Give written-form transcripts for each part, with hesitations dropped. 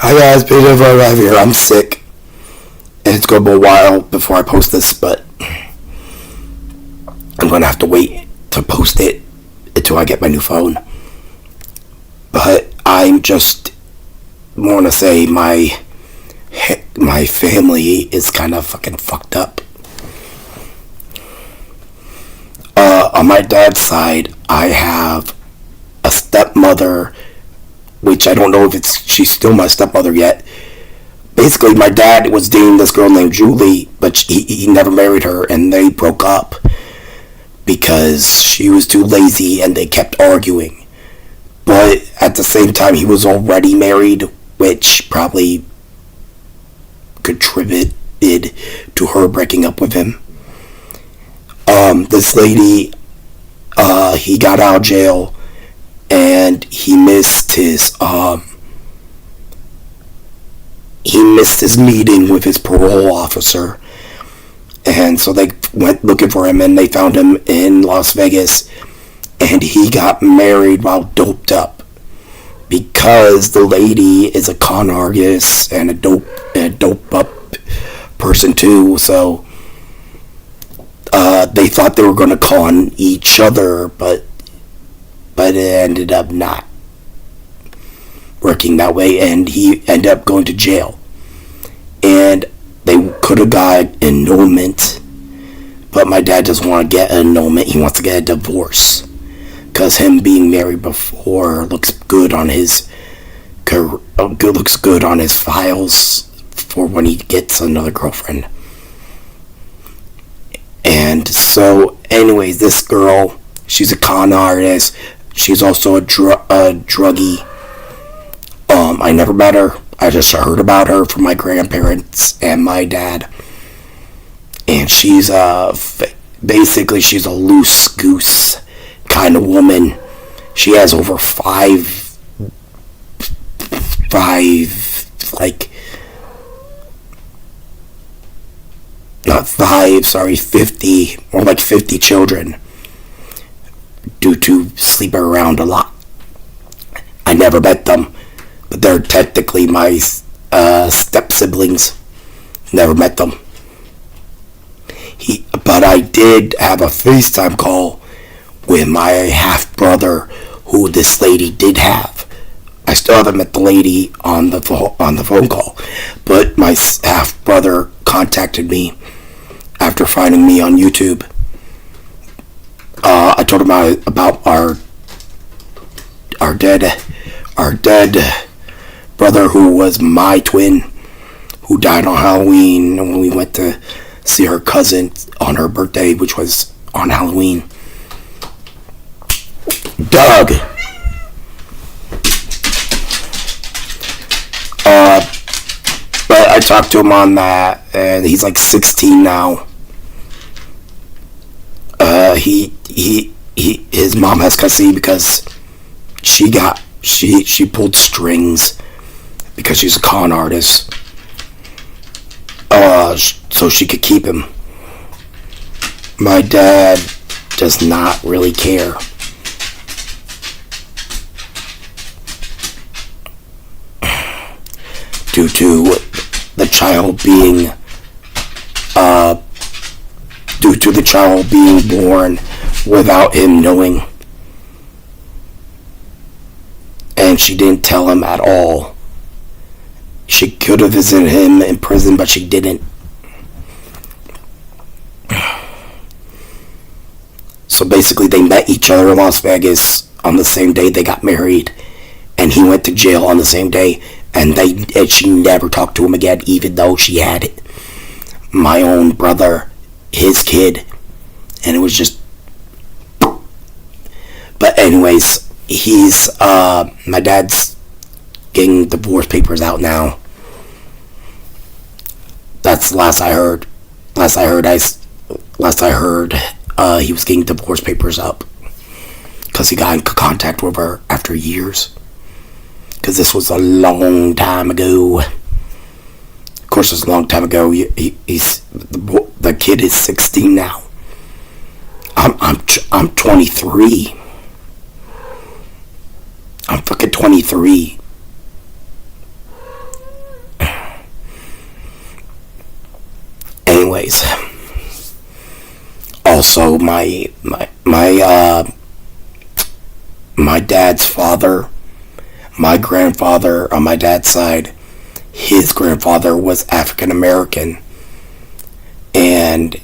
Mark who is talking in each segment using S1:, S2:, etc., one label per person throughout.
S1: Hi guys, Peter Live here. I'm sick, and it's going to be a while before I post this, but I'm going to have to wait to post it until I get my new phone. But I'm just want to say my family is kind of fucking fucked up. On my dad's side, I have a stepmother, which I don't know if she's still my stepmother yet. Basically, my dad was dating this girl named Julie, but he never married her, and they broke up because she was too lazy, and they kept arguing. But at the same time, he was already married, which probably contributed to her breaking up with him. This lady, he got out of jail, and he missed his meeting with his parole officer, and so they went looking for him, and they found him in Las Vegas, and he got married while doped up because the lady is a con artist and a dope up person too. So they thought they were going to con each other, but it ended up not working that way, and he ended up going to jail. And they could have got annulment, but my dad doesn't want to get an annulment. He wants to get a divorce because him being married before looks good on his files for when he gets another girlfriend. And so, anyways, this girl, she's a con artist. She's also a druggie. I never met her. I just heard about her from my grandparents and my dad. And she's basically she's a loose goose kind of woman. She has over 50, more like 50 children due to sleeping around a lot. I never met them, but they're technically my step siblings. Never met them. But I did have a FaceTime call with my half brother, who this lady did have. I still haven't met the lady on the phone call, but my half brother contacted me after finding me on YouTube. I told him about our dead brother, who was my twin, who died on Halloween, and when we went to see her cousin on her birthday, which was on Halloween. Doug. But I talked to him on that, and he's like 16 now. His mom has custody because she pulled strings because she's a con artist, so she could keep him. My dad does not really care. Due to the child being born without him knowing. And she didn't tell him at all. She could have visited him in prison, but she didn't. So basically, they met each other in Las Vegas on the same day they got married, and he went to jail on the same day, and she never talked to him again, even though she had my own brother, his kid, and it was just. But anyways, my dad's getting divorce papers out now. That's the last I heard. Last I heard, he was getting divorce papers up because he got in contact with her after years. Because this was a long time ago. Of course, it's a long time ago. The kid is 16 now. I'm 23. I'm fucking 23. anyways, also my dad's father, my grandfather on my dad's side, his grandfather was African American, and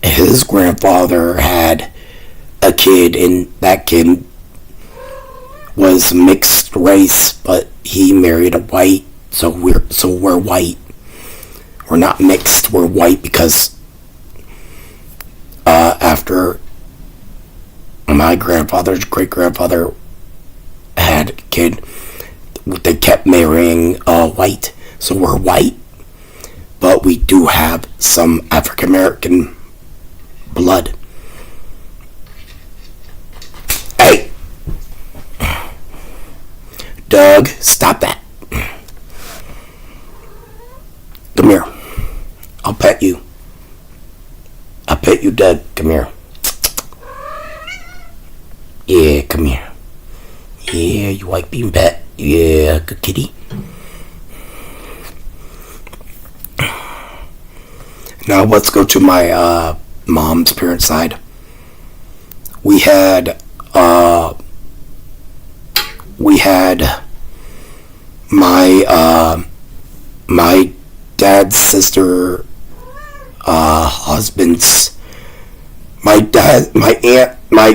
S1: his grandfather had a kid, and that kid was mixed race, but he married a white, so we're white. We're not mixed, we're white because after my grandfather's great grandfather had a kid, they kept marrying white, so we're white, but we do have some African American blood. Hey, Doug, stop that. Come here. I'll pet you. I'll pet you, Doug. Come here. Yeah, come here. Yeah, you like being pet? Yeah, good kitty. Now let's go to my mom's parents' side. We had my dad's sister, husband's, my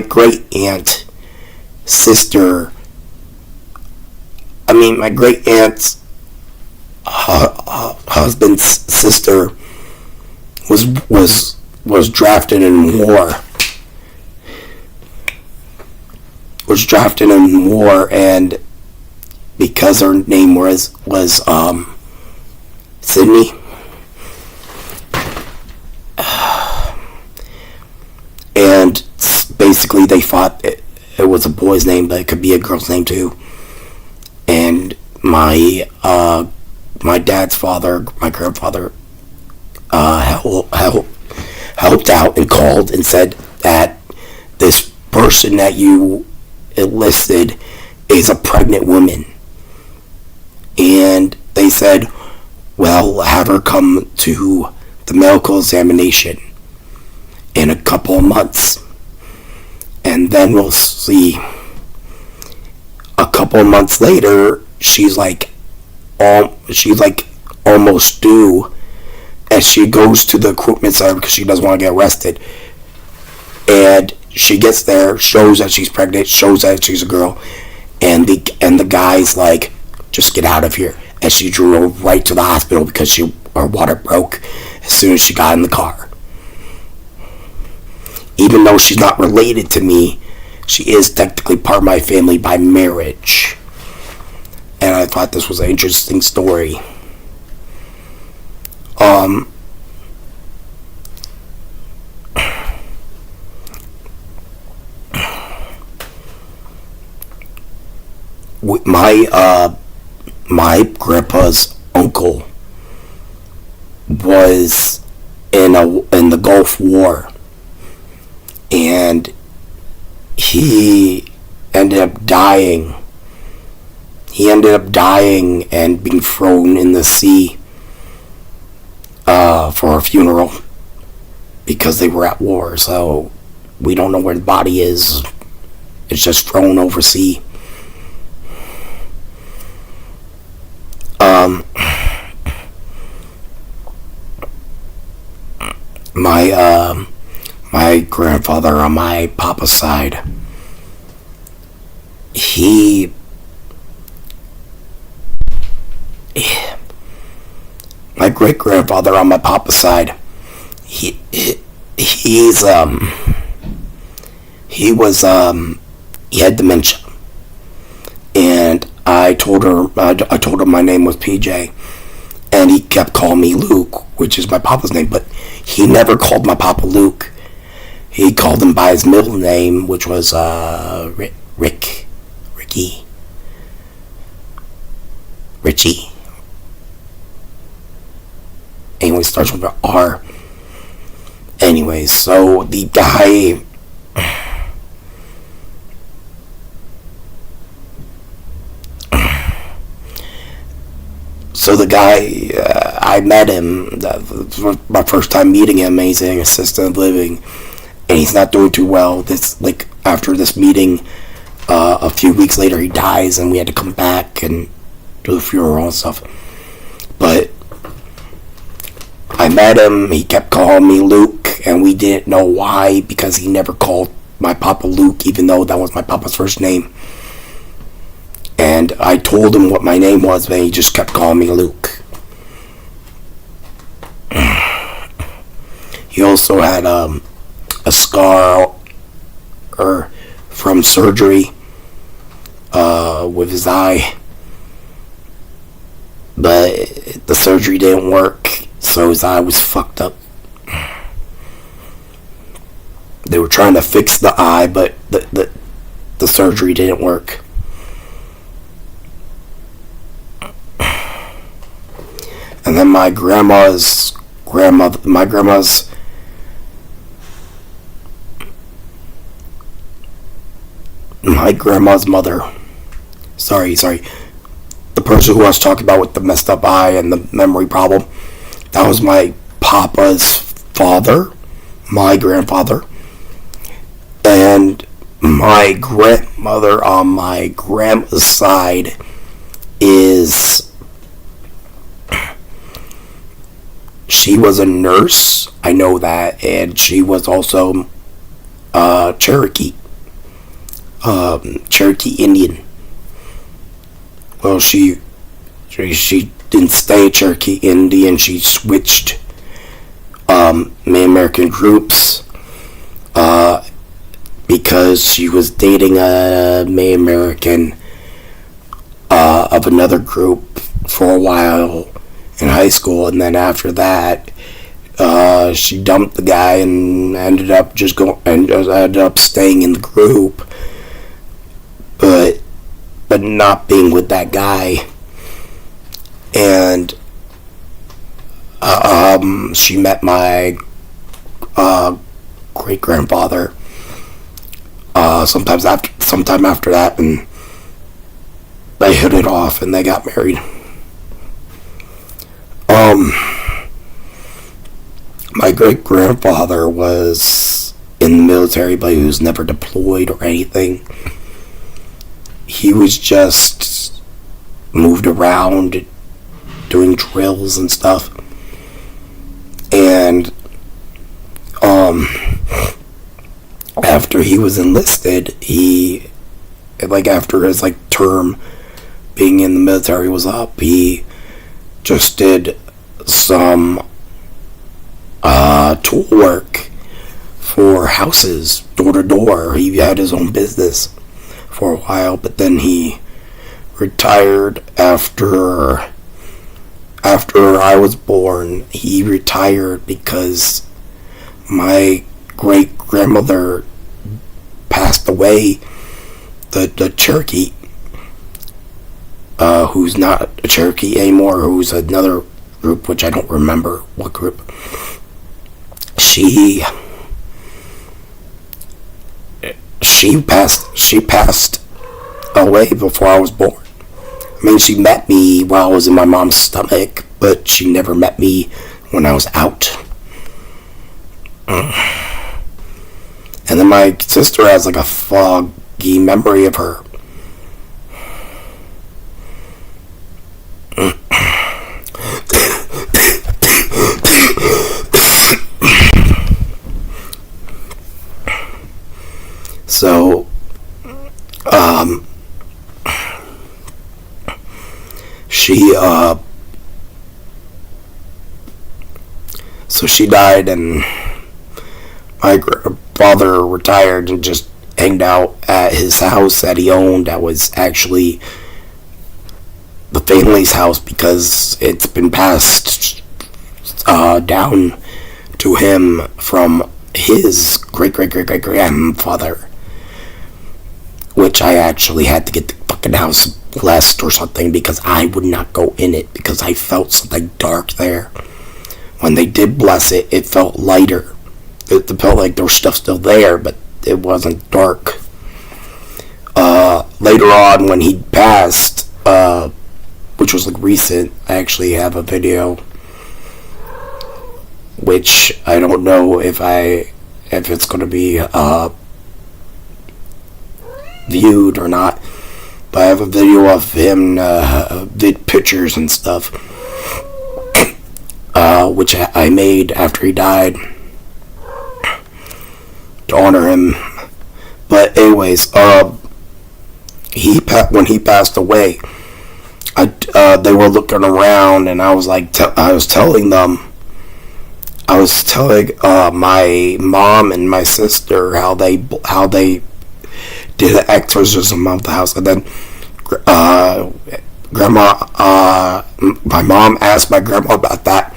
S1: great aunt sister, my great aunt's husband's sister was drafted in war. And because her name was Sydney, and basically they thought it was a boy's name, but it could be a girl's name too. And my dad's father, my grandfather, helped out and called and said that this person that you enlisted is a pregnant woman. And they said, well, have her come to the medical examination in a couple of months, and then we'll see. A couple of months later, she's like almost due, and she goes to the recruitment center because she doesn't want to get arrested. And she gets there, shows that she's pregnant, shows that she's a girl, and the guy's like, just get out of here. And she drove right to the hospital because her water broke as soon as she got in the car. Even though she's not related to me, she is technically part of my family by marriage. And I thought this was an interesting story. My grandpa's uncle was in the Gulf War, and he ended up dying. And being thrown in the sea for a funeral because they were at war. So we don't know where the body is. It's just thrown overseas. My grandfather on my papa's side, my great grandfather on my papa's side, he had dementia, and I told him my name was PJ, and he kept calling me Luke, which is my papa's name, but he never called my papa Luke. He called him by his middle name, which was Richie. Anyway, starts with an R. Anyways, so the guy, So the guy, I met him. That was my first time meeting him. He's in assisted living, and he's not doing too well. After this meeting, a few weeks later, he dies, and we had to come back and do the funeral and stuff. But I met him. He kept calling me Luke, and we didn't know why, because he never called my papa Luke, even though that was my papa's first name. And I told him what my name was, but he just kept calling me Luke. He also had a scar from surgery with his eye. But the surgery didn't work, so his eye was fucked up. They were trying to fix the eye, but the surgery didn't work. And then my grandma's mother, sorry, the person who I was talking about with the messed up eye and the memory problem, that was my papa's father, my grandfather. And my grandmother on my grandma's side she was a nurse, I know that, and she was also Cherokee Indian. Well, she didn't stay Cherokee Indian. She switched May American groups because she was dating a May American of another group for a while in high school, and then after that she dumped the guy and ended up staying in the group, but not being with that guy. And she met my great grandfather sometime after that, and they hit it off and they got married. My great grandfather was in the military, but he was never deployed or anything. He was just moved around doing drills and stuff. And after he was enlisted, after his term being in the military was up, he just did some tool work for houses, door to door. He had his own business for a while, but then he retired after I was born. He retired because my great grandmother passed away. The Cherokee, who's not a Cherokee anymore, who's another group, which I don't remember what group. She passed away before I was born. I mean, she met me while I was in my mom's stomach, but she never met me when I was out. And then my sister has a foggy memory of her. So, she died, and my father retired and just hanged out at his house that he owned. That was actually the family's house because it's been passed down to him from his great-great-great-great-grandfather, which I actually had to get the fucking house blessed or something because I would not go in it because I felt something dark there. When they did bless it, it felt lighter. It felt like there was stuff still there, but it wasn't dark. Later on, when he passed, which was like recent. I actually have a video, which I don't know if it's going to be viewed or not. But I have a video of him, vid pictures and stuff, which I made after he died to honor him. But anyways, when he passed away, they were looking around, and I was telling my mom and my sister how they did an exorcism of the house, and then my mom asked my grandma about that,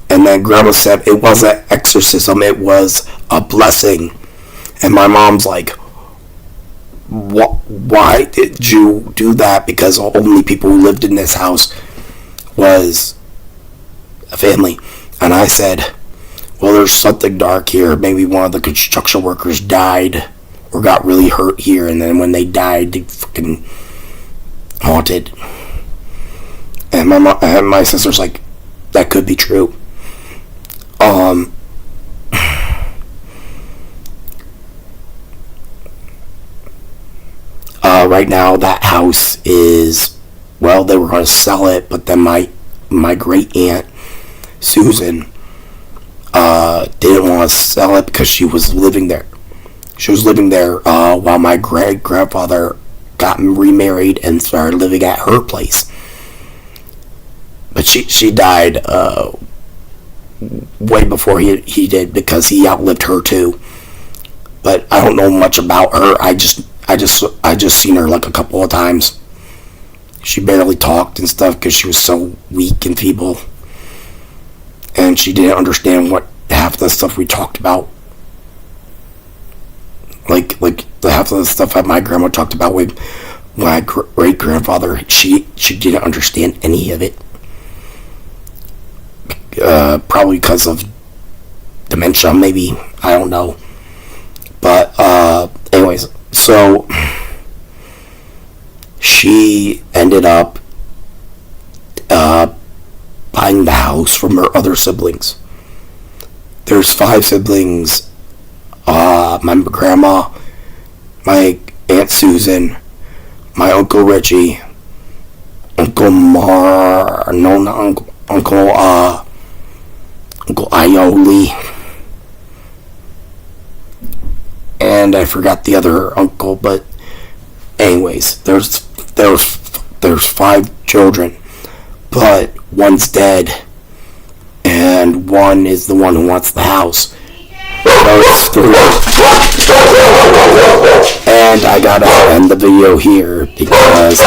S1: and then grandma said it wasn't exorcism, it was a blessing. And my mom's like, why did you do that? Because the only people who lived in this house was a family. And I said, well, there's something dark here. Maybe one of the construction workers died or got really hurt here, and then when they died, they fucking haunted. And my sister's like, that could be true. Right now, that house is, well, they were going to sell it, but then my great aunt Susan didn't want to sell it because she was living there. She was living there while my grandfather got remarried and started living at her place. But she died way before he did, because he outlived her too. But I don't know much about her. I just seen her like a couple of times. She barely talked and stuff because she was so weak and feeble, and she didn't understand what half the stuff we talked about. Like the half of the stuff that my grandma talked about with my great grandfather, she didn't understand any of it. Probably because of dementia, maybe, I don't know. But anyways, so she ended up buying the house from her other siblings. There's 5 siblings. My grandma, my Aunt Susan, my Uncle Richie, Uncle Ioli, and I forgot the other uncle, but anyways, there's 5 children, but one's dead, and one is the one who wants the house. And I gotta end the video here because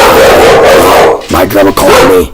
S1: my grandma called me.